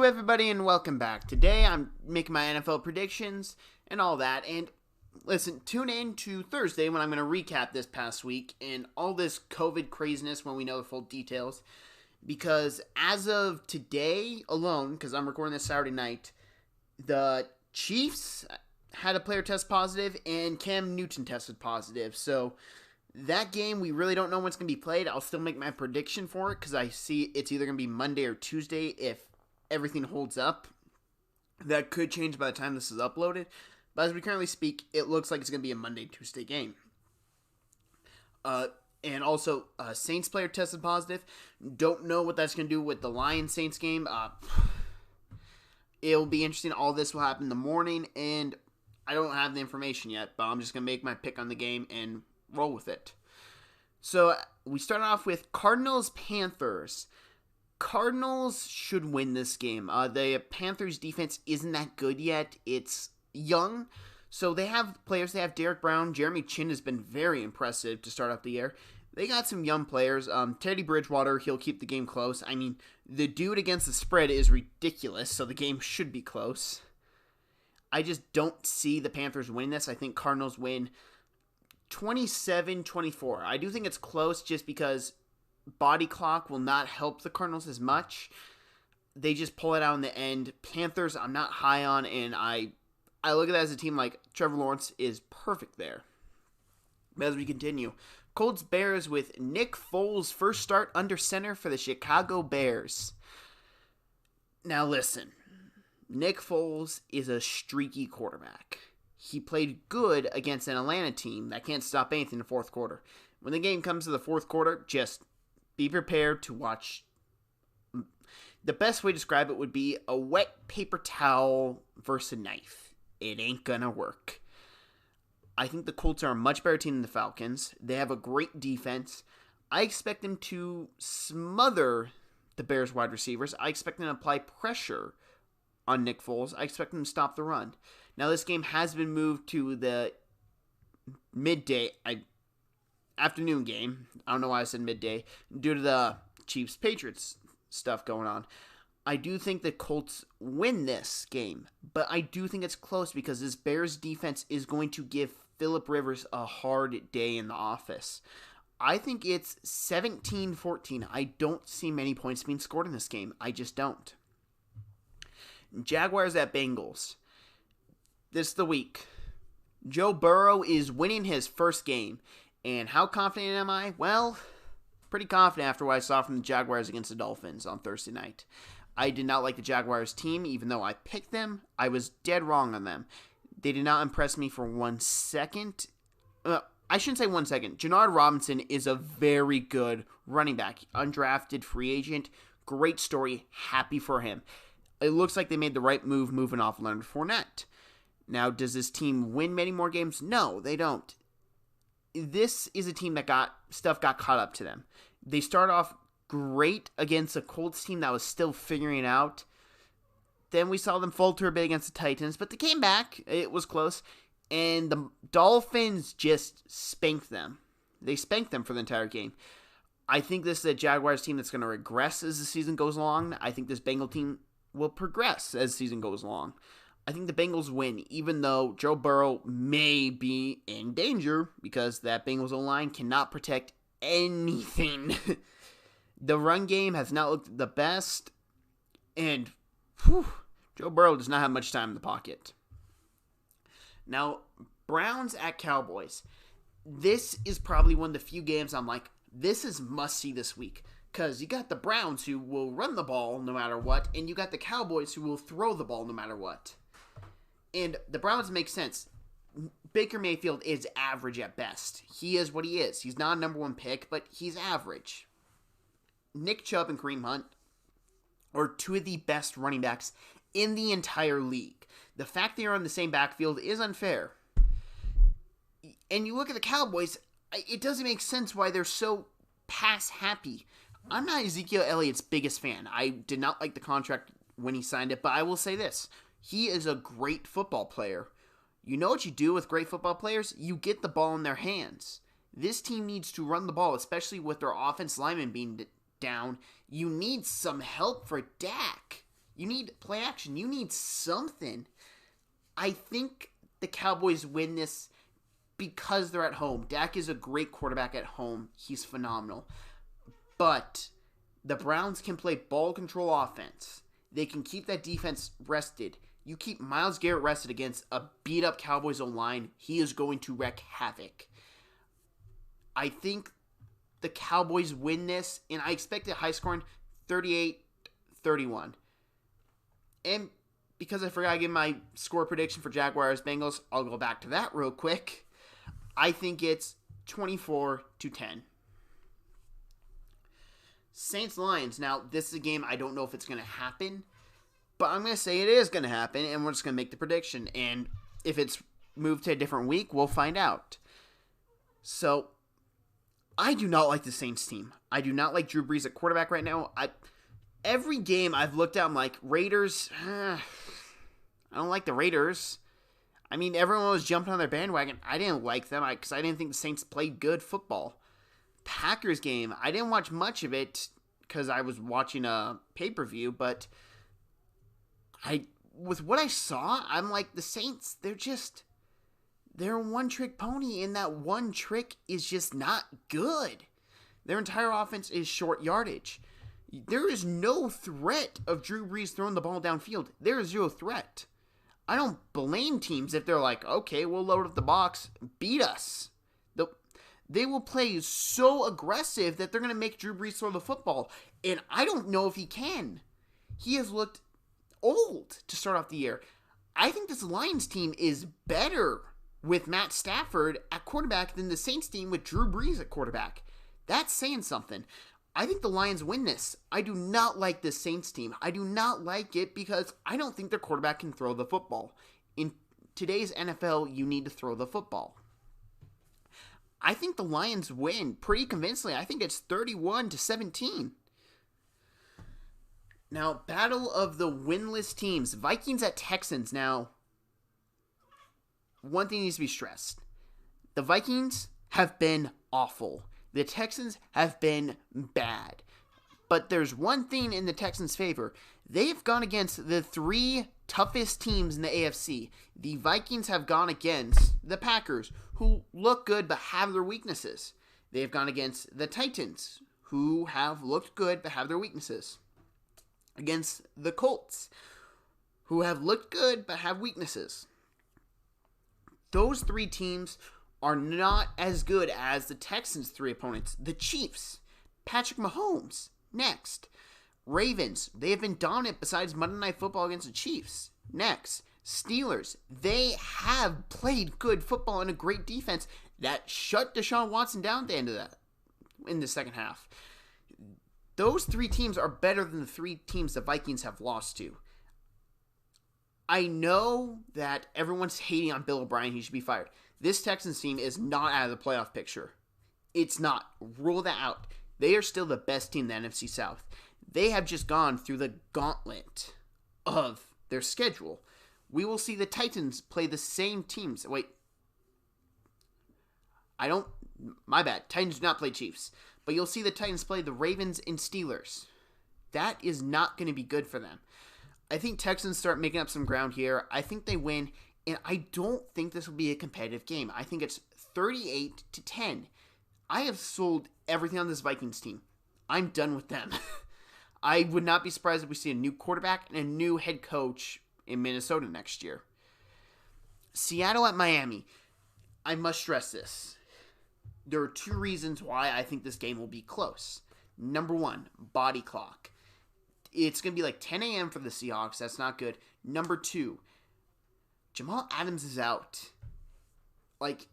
Hello, everybody, and welcome back. Today, I'm making my NFL predictions and all that. And listen, tune in to Thursday when I'm going to recap this past week and all this COVID craziness when we know the full details. Because as of today alone, because I'm recording this Saturday night, the Chiefs had a player test positive and Cam Newton tested positive. So that game, we really don't know when it's going to be played. I'll still make my prediction for it because I see it's either going to be Monday or Tuesday if everything holds up. That could change by the time this is uploaded. But as we currently speak, it looks like it's going to be a Monday, Tuesday game. And also, Saints player tested positive. Don't know what that's going to do with the Lions-Saints game. It'll be interesting. All this will happen in the morning, and I don't have the information yet, but I'm just going to make my pick on the game and roll with it. So, we start off with Cardinals Panthers. Cardinals should win this game. The Panthers defense isn't that good yet. It's young. So they have players. They have Derek Brown. Jeremy Chin has been very impressive to start off the year. They got some young players. Teddy Bridgewater, he'll keep the game close. I mean, the dude against the spread is ridiculous, so the game should be close. I just don't see the Panthers winning this. I think Cardinals win 27-24. I do think it's close just because body clock will not help the Cardinals as much. They just pull it out in the end. Panthers, I'm not high on, and I look at that as a team like Trevor Lawrence is perfect there. But as we continue, Colts Bears with Nick Foles' first start under center for the Chicago Bears. Now listen, Nick Foles is a streaky quarterback. He played good against an Atlanta team that can't stop anything in the fourth quarter. When the game comes to the fourth quarter, just be prepared to watch. The best way to describe it would be a wet paper towel versus a knife. It ain't gonna work. I think the Colts are a much better team than the Falcons. They have a great defense. I expect them to smother the Bears wide receivers. I expect them to apply pressure on Nick Foles. I expect them to stop the run. Now, this game has been moved to the afternoon game. I don't know why I said midday. Due to the Chiefs-Patriots stuff going on. I do think the Colts win this game, but I do think it's close because this Bears defense is going to give Phillip Rivers a hard day in the office. I think it's 17-14. I don't see many points being scored in this game. I just don't. Jaguars at Bengals. This is the week. Joe Burrow is winning his first game. And how confident am I? Well, pretty confident after what I saw from the Jaguars against the Dolphins on Thursday night. I did not like the Jaguars team, even though I picked them. I was dead wrong on them. They did not impress me for 1 second. I shouldn't say 1 second. Jannard Robinson is a very good running back. Undrafted free agent. Great story. Happy for him. It looks like they made the right move moving off Leonard Fournette. Now, does this team win many more games? No, they don't. This is a team that got caught up to them. They start off great against a Colts team that was still figuring it out. Then we saw them falter a bit against the Titans, but they came back. It was close. And the Dolphins just spanked them. They spanked them for the entire game. I think this is a Jaguars team that's going to regress as the season goes along. I think this Bengal team will progress as the season goes along. I think the Bengals win, even though Joe Burrow may be in danger because that Bengals O-line cannot protect anything. The run game has not looked the best, and Joe Burrow does not have much time in the pocket. Now, Browns at Cowboys. This is probably one of the few games I'm like, this is must-see this week. Because you got the Browns who will run the ball no matter what, and you got the Cowboys who will throw the ball no matter what. And the Browns make sense. Baker Mayfield is average at best. He is what he is. He's not a number one pick, but he's average. Nick Chubb and Kareem Hunt are two of the best running backs in the entire league. The fact they are on the same backfield is unfair. And you look at the Cowboys, it doesn't make sense why they're so pass happy. I'm not Ezekiel Elliott's biggest fan. I did not like the contract when he signed it, but I will say this. He is a great football player. You know what you do with great football players? You get the ball in their hands. This team needs to run the ball, especially with their offense lineman being down. You need some help for Dak. You need play action. You need something. I think the Cowboys win this because they're at home. Dak is a great quarterback at home. He's phenomenal. But the Browns can play ball control offense. They can keep that defense rested. You keep Myles Garrett rested against a beat-up Cowboys O-line, he is going to wreak havoc. I think the Cowboys win this, and I expect it high-scoring 38-31. And because I forgot to give my score prediction for Jaguars Bengals, I'll go back to that real quick. I think it's 24-10. Saints Lions. Now, this is a game I don't know if it's going to happen, but I'm going to say it is going to happen, and we're just going to make the prediction. And if it's moved to a different week, we'll find out. So, I do not like the Saints team. I do not like Drew Brees at quarterback right now. Every game I've looked at, I'm like, Raiders, I don't like the Raiders. I mean, everyone was jumping on their bandwagon. I didn't like them because I didn't think the Saints played good football. Packers game, I didn't watch much of it because I was watching a pay-per-view, but with what I saw, I'm like, the Saints, they're a one-trick pony, and that one trick is just not good. Their entire offense is short yardage. There is no threat of Drew Brees throwing the ball downfield. There is zero threat. I don't blame teams if they're like, okay, we'll load up the box, beat us. They will play so aggressive that they're going to make Drew Brees throw the football, and I don't know if he can. He has looked old to start off the year. I think this Lions team is better with Matt Stafford at quarterback than the Saints team with Drew Brees at quarterback. That's saying something. I think the Lions win this. I do not like this Saints team. I do not like it because I don't think their quarterback can throw the football. In today's NFL, you need to throw the football. I think the Lions win pretty convincingly. I think it's 31-17. Now, battle of the winless teams. Vikings at Texans. Now, one thing needs to be stressed. The Vikings have been awful. The Texans have been bad. But there's one thing in the Texans' favor. They've gone against the three toughest teams in the AFC. The Vikings have gone against the Packers, who look good but have their weaknesses. They've gone against the Titans, who have looked good but have their weaknesses. Against the Colts, who have looked good but have weaknesses. Those three teams are not as good as the Texans' three opponents. The Chiefs, Patrick Mahomes, next. Ravens, they have been dominant besides Monday Night Football against the Chiefs. Next. Steelers, they have played good football and a great defense that shut Deshaun Watson down at the end of that in the second half. Those three teams are better than the three teams the Vikings have lost to. I know that everyone's hating on Bill O'Brien. He should be fired. This Texans team is not out of the playoff picture. It's not. Rule that out. They are still the best team in the NFC South. They have just gone through the gauntlet of their schedule. We will see the Titans play the same teams. Wait. My bad. Titans do not play Chiefs. But you'll see the Titans play the Ravens and Steelers. That is not going to be good for them. I think Texans start making up some ground here. I think they win. And I don't think this will be a competitive game. I think it's 38-10. I have sold everything on this Vikings team. I'm done with them. I would not be surprised if we see a new quarterback and a new head coach in Minnesota next year. Seattle at Miami. I must stress this. There are two reasons why I think this game will be close. Number one, body clock. It's going to be like 10 a.m. for the Seahawks. That's not good. Number two, Jamal Adams is out. Like,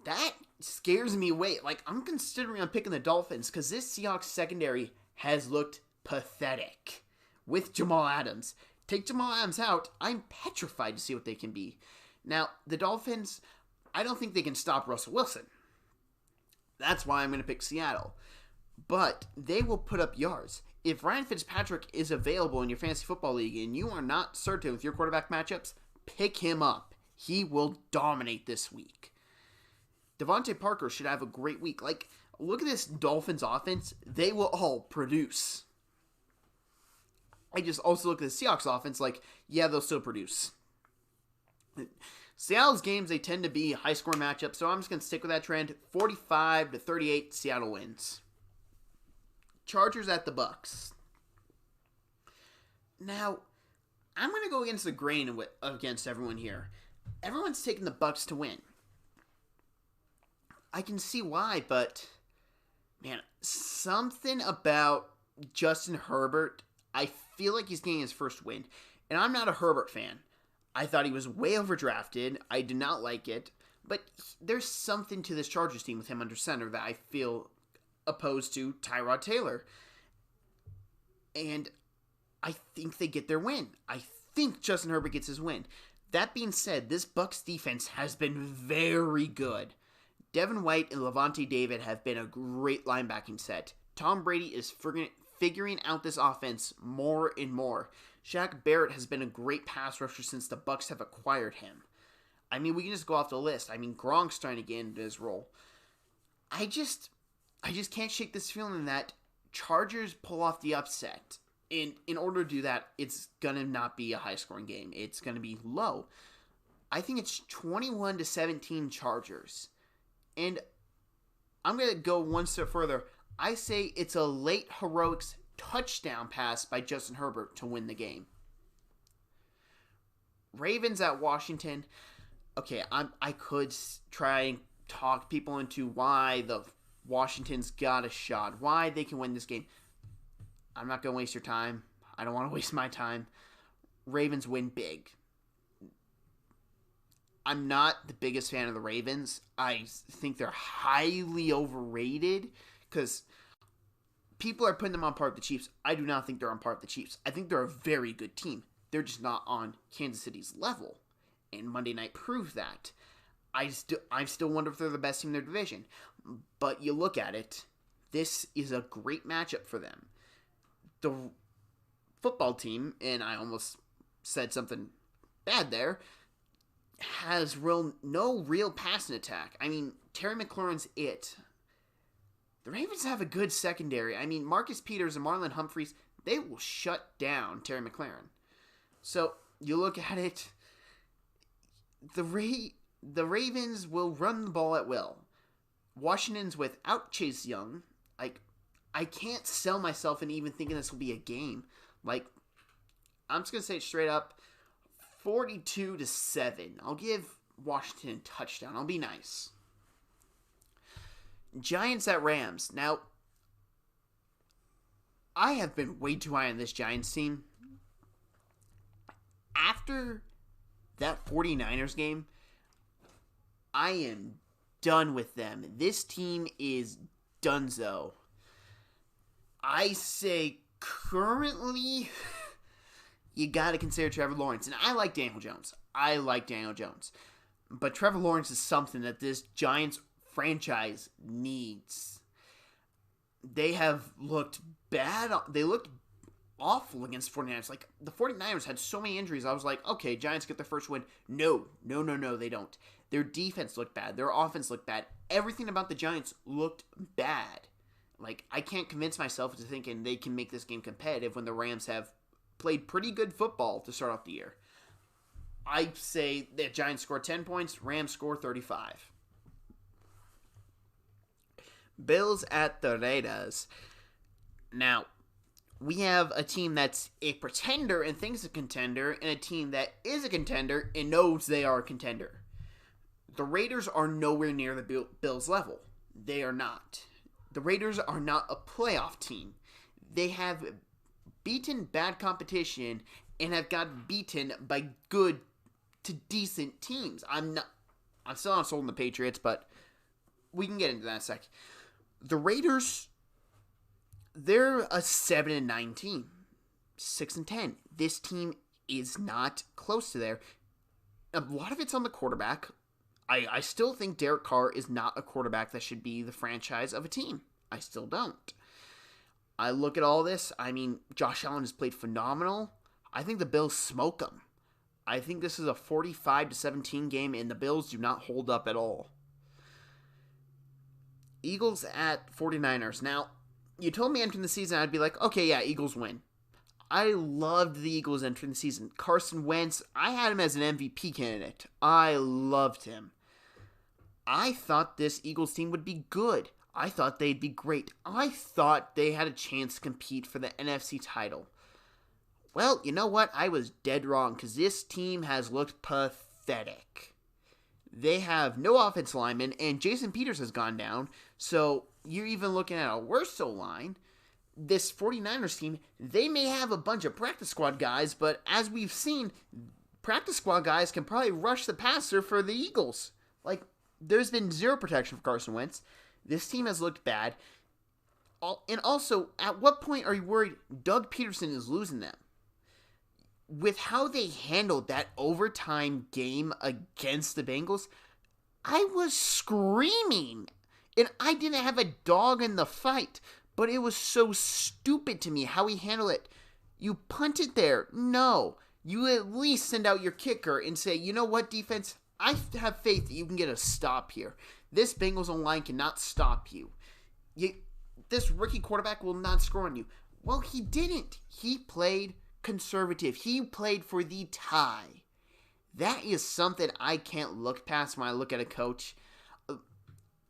that scares me away. Like, I'm considering on picking the Dolphins because this Seahawks secondary has looked pathetic with Jamal Adams. Take Jamal Adams out, I'm petrified to see what they can be. Now, the Dolphins, I don't think they can stop Russell Wilson. That's why I'm going to pick Seattle. But they will put up yards. If Ryan Fitzpatrick is available in your fantasy football league and you are not certain with your quarterback matchups, pick him up. He will dominate this week. Devontae Parker should have a great week. Like, look at this Dolphins offense. They will all produce. I just also look at the Seahawks offense like, yeah, they'll still produce. Seattle's games, they tend to be high-scoring matchups, so I'm just going to stick with that trend. 45-38, Seattle wins. Chargers at the Bucks. Now, I'm going to go against the grain against everyone here. Everyone's taking the Bucks to win. I can see why, but, man, something about Justin Herbert, I feel like he's getting his first win. And I'm not a Herbert fan. I thought he was way overdrafted. I did not like it. But there's something to this Chargers team with him under center that I feel opposed to Tyrod Taylor. And I think they get their win. I think Justin Herbert gets his win. That being said, this Bucs defense has been very good. Devin White and Levante David have been a great linebacking set. Tom Brady is figuring out this offense more and more. Shaq Barrett has been a great pass rusher since the Bucs have acquired him. I mean, we can just go off the list. I mean, Gronk's starting to get into his role. I just can't shake this feeling that Chargers pull off the upset. In order to do that, it's going to not be a high-scoring game. It's going to be low. I think it's 21-17 Chargers. And I'm going to go one step further. I say it's a late heroics touchdown pass by Justin Herbert to win the game. Ravens at Washington. Okay, I could try and talk people into why the Washington's got a shot, why they can win this game. I'm not going to waste your time. I don't want to waste my time. Ravens win big. I'm not the biggest fan of the Ravens. I think they're highly overrated because people are putting them on par with the Chiefs. I do not think they're on par with the Chiefs. I think they're a very good team. They're just not on Kansas City's level. And Monday night proved that. I still wonder if they're the best team in their division. But you look at it, this is a great matchup for them. The football team, and I almost said something bad there, has no real passing attack. I mean, Terry McLaurin's it. The Ravens have a good secondary. I mean, Marcus Peters and Marlon Humphreys, they will shut down Terry McLaurin. So, you look at it, the Ravens will run the ball at will. Washington's without Chase Young. I can't sell myself into even thinking this will be a game. I'm just going to say it straight up, 42-7. I'll give Washington a touchdown. I'll be nice. Giants at Rams. Now, I have been way too high on this Giants team. After that 49ers game, I am done with them. This team is donezo. I say currently, you got to consider Trevor Lawrence. And I like Daniel Jones. But Trevor Lawrence is something that this Giants franchise needs. They have looked bad. They looked awful against 49ers. The 49ers had so many injuries. I was like, okay, Giants get their first win. No, they don't. Their defense looked bad. Their offense looked bad. Everything about the Giants looked bad. I can't convince myself into thinking they can make this game competitive when the Rams have played pretty good football to start off the year. I say the Giants score 10 points, Rams score 35. Bills at the Raiders. Now, we have a team that's a pretender and thinks a contender, and a team that is a contender and knows they are a contender. The Raiders are nowhere near the Bills' level. They are not. The Raiders are not a playoff team. They have beaten bad competition and have gotten beaten by good to decent teams. I'm still not sold on the Patriots, but we can get into that in a sec. The Raiders, they're a 7-9 team. 6-10. This team is not close to there. A lot of it's on the quarterback. I still think Derek Carr is not a quarterback that should be the franchise of a team. I still don't. I look at all this. I mean, Josh Allen has played phenomenal. I think the Bills smoke them. I think this is a 45-17 game, and the Bills do not hold up at all. Eagles at 49ers. Now, you told me entering the season, I'd be like, okay, yeah, Eagles win. I loved the Eagles entering the season. Carson Wentz, I had him as an MVP candidate. I loved him. I thought this Eagles team would be good. I thought they'd be great. I thought they had a chance to compete for the NFC title. Well, you know what? I was dead wrong because this team has looked pathetic. They have no offensive linemen, and Jason Peters has gone down, so you're even looking at a worse O-line. This 49ers team, they may have a bunch of practice squad guys, but as we've seen, practice squad guys can probably rush the passer for the Eagles. Like, there's been zero protection for Carson Wentz. This team has looked bad. And also, at what point are you worried Doug Peterson is losing them? With how they handled that overtime game against the Bengals, I was screaming. And I didn't have a dog in the fight, but it was so stupid to me how he handled it. You punt it there. No. You at least send out your kicker and say, you know what, defense? I have faith that you can get a stop here. This Bengals line cannot stop you. This rookie quarterback will not score on you. Well, he didn't. He played conservative. He played for the tie. That is something I can't look past when I look at a coach.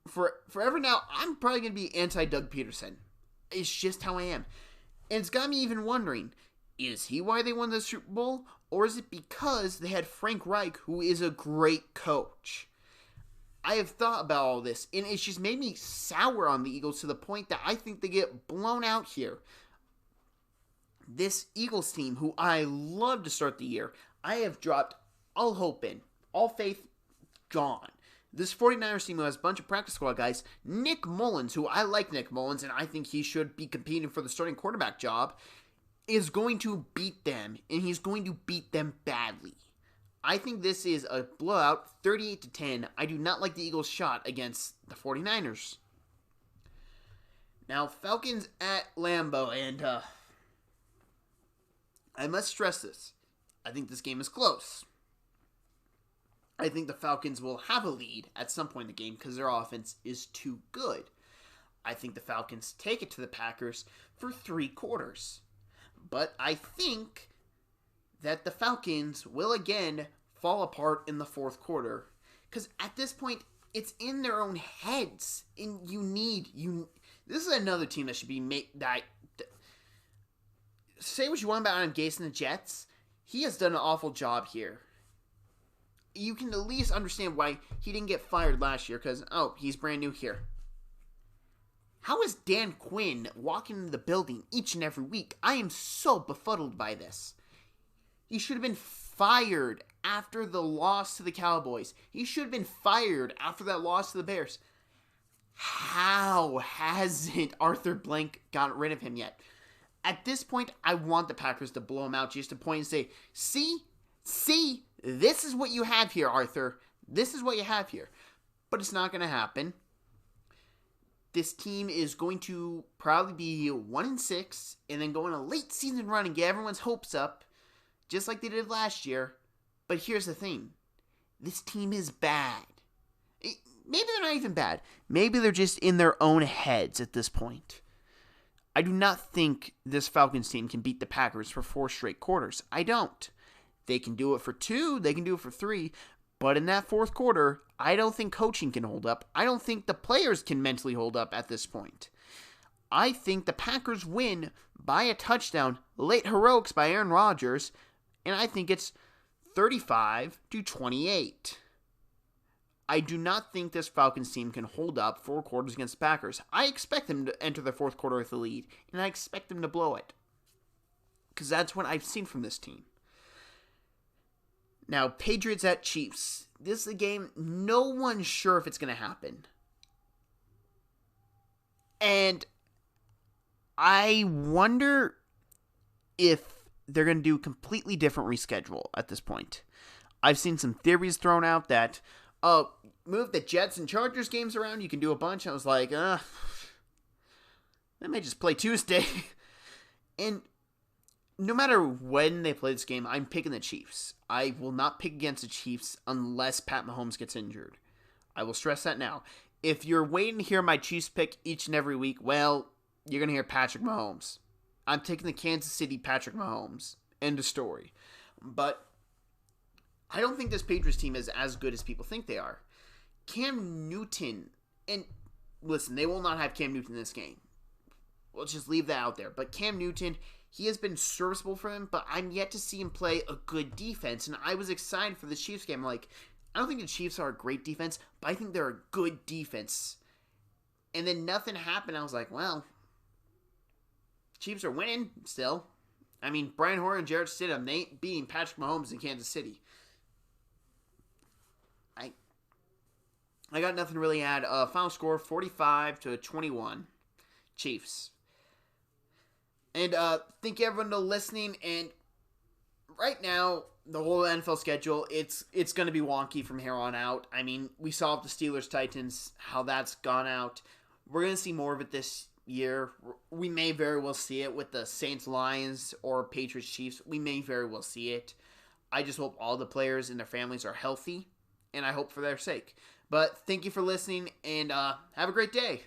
Forever now, I'm probably going to be anti-Doug Peterson. It's just how I am. And it's got me even wondering, is he why they won the Super Bowl? Or is it because they had Frank Reich, who is a great coach? I have thought about all this, and it's just made me sour on the Eagles to the point that I think they get blown out here. This Eagles team, who I love to start the year, I have dropped all hope in. All faith gone. This 49ers team who has a bunch of practice squad guys, Nick Mullins, who I like Nick Mullins, and I think he should be competing for the starting quarterback job, is going to beat them, and he's going to beat them badly. I think this is a blowout, 38-10. I do not like the Eagles' shot against the 49ers. Now, Falcons at Lambeau, and I must stress this. I think this game is close. I think the Falcons will have a lead at some point in the game because their offense is too good. I think the Falcons take it to the Packers for 3 quarters. But I think that the Falcons will again fall apart in the 4th quarter. Because at this point, it's in their own heads. And this is another team that should be made. Say what you want about Adam Gase and the Jets. He has done an awful job here. You can at least understand why he didn't get fired last year. Because, he's brand new here. How is Dan Quinn walking into the building each and every week? I am so befuddled by this. He should have been fired after the loss to the Cowboys. He should have been fired after that loss to the Bears. How hasn't Arthur Blank gotten rid of him yet? At this point, I want the Packers to blow him out just to point and say, see, this is what you have here, Arthur. This is what you have here. But it's not going to happen. This team is going to probably be 1-6 and then go on a late season run and get everyone's hopes up, just like they did last year. But here's the thing. This team is bad. Maybe they're not even bad. Maybe they're just in their own heads at this point. I do not think this Falcons team can beat the Packers for 4 straight quarters. I don't. They can do it for 2. They can do it for 3. But in that 4th quarter, I don't think coaching can hold up. I don't think the players can mentally hold up at this point. I think the Packers win by a touchdown, late heroics by Aaron Rodgers, and I think it's 35-28. I do not think this Falcons team can hold up 4 quarters against the Packers. I expect them to enter the 4th quarter with the lead, and I expect them to blow it. Because that's what I've seen from this team. Now, Patriots at Chiefs. This is a game no one's sure if it's going to happen. And I wonder if they're going to do a completely different reschedule at this point. I've seen some theories thrown out that, move the Jets and Chargers games around, you can do a bunch. I was like, they may just play Tuesday. And no matter when they play this game, I'm picking the Chiefs. I will not pick against the Chiefs unless Pat Mahomes gets injured. I will stress that now. If you're waiting to hear my Chiefs pick each and every week, well, you're going to hear Patrick Mahomes. I'm taking the Kansas City Patrick Mahomes. End of story. But I don't think this Patriots team is as good as people think they are. Cam Newton, and listen, they will not have Cam Newton in this game. Let's just leave that out there. But Cam Newton, he has been serviceable for him, but I'm yet to see him play a good defense. And I was excited for the Chiefs game. Like, I don't think the Chiefs are a great defense, but I think they're a good defense. And then nothing happened. I was like, well, Chiefs are winning still. I mean, Brian Hoyer and Jarrett Stidham, they ain't beating Patrick Mahomes in Kansas City. I got nothing to really add. Final score, 45-21. Chiefs. And thank you everyone for listening. And right now, the whole NFL schedule, it's going to be wonky from here on out. I mean, we saw the Steelers-Titans, how that's gone out. We're going to see more of it this year. We may very well see it with the Saints-Lions or Patriots-Chiefs. We may very well see it. I just hope all the players and their families are healthy, and I hope for their sake. But thank you for listening, and have a great day.